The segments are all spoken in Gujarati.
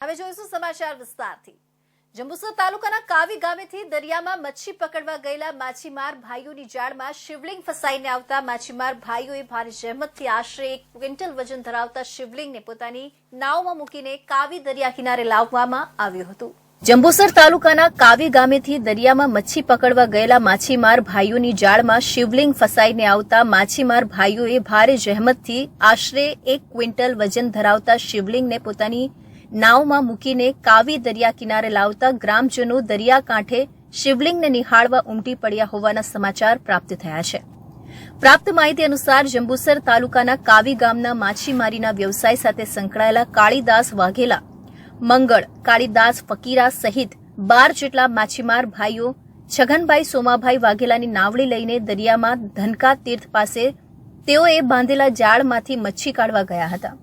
હવે જોઈશું સમાચાર વિસ્તારથી। જંબુસર તાલુકાના કાવી ગામેથી દરિયામાં મચ્છી પકડવા ગયેલા માછીમાર ભાઈઓની જાળમાં શિવલિંગ ફસાઈને આવતા માછીમાર ભાઈઓએ ભારે જહેમતથી આશરે 1 ક્વિન્ટલ વજન ધરાવતા શિવલિંગને પોતાની નાવમાં મૂકીને કાવી દરિયા કિનારે લાવવામાં આવ્યું હતું। જંબુસર તાલુકાના કાવી ગામેથી દરિયામાં મચ્છી પકડવા ગયેલા માછીમાર ભાઈઓની જાળમાં શિવલિંગ ફસાઈને આવતા માછીમાર ભાઈઓએ ભારે જહેમતથી આશરે 1 ક્વિન્ટલ વજન ધરાવતા શિવલિંગને પોતાની નાવમાં મૂકીને કાવી દરિયા કિનારે લાવતા ગ્રામજનો દરિયાકાંઠે શિવલિંગને નિહાળવા ઉમટી પડ્યા હોવાના સમાચાર પ્રાપ્ત થયા છે। પ્રાપ્ત માહિતી અનુસાર જંબુસર તાલુકાના કાવી ગામના માછીમારીના વ્યવસાય સાથે સંકળાયેલા કાળીદાસ વાઘેલા, મંગળ, કાળીદાસ ફકીરા સહિત 12 જેટલા માછીમાર ભાઈઓ છગનભાઈ સોમાભાઈ વાઘેલાની નાવડી લઈને દરિયામાં ધનકા તીર્થ પાસે તેઓએ બાંધેલા જાળમાંથી મચ્છી કાઢવા ગયા હતા।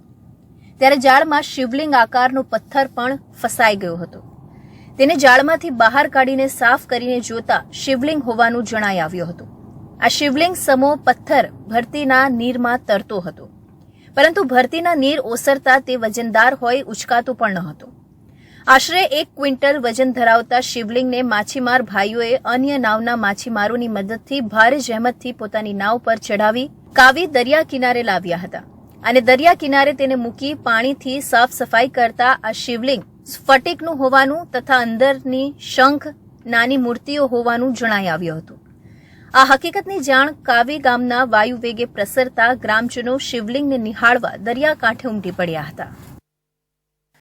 ત્યારે જાળમાં શિવલિંગ આકારનો પથ્થર પણ ફસાઈ ગયો હતો। તેને જાળમાંથી બહાર કાઢીને સાફ કરીને જોતા શિવલિંગ હોવાનું જણાઈ આવ્યું હતું। આ શિવલિંગ સમો પથ્થર ભરતીના નીરમાં તરતો હતો, પરંતુ ભરતીના નીર ઓસરતા તે વજનદાર હોય ઉચકાતો પણ ન હતો। આશરે 1 ક્વિન્ટલ વજન ધરાવતા શિવલિંગને માછીમાર ભાઈઓએ અન્ય નાવના માછીમારોની મદદથી ભારે જહેમતથી પોતાની નાવ પર ચઢાવી કાવી દરિયા કિનારે લાવ્યા હતા અને દરિયા કિનારે તેને મૂકી પાણીથી સાફ સફાઈ કરતા આ શિવલિંગ સ્ફટિકનું હોવાનું તથા અંદરની શંખ નાની મૂર્તિઓ હોવાનું જણાઈ આવ્યું હતું। આ હકીકતની જાણ કાવી ગામના વાયુવેગે પ્રસરતા ગ્રામજનો શિવલિંગને નિહાળવા દરિયાકાંઠે ઉમટી પડ્યા હતા।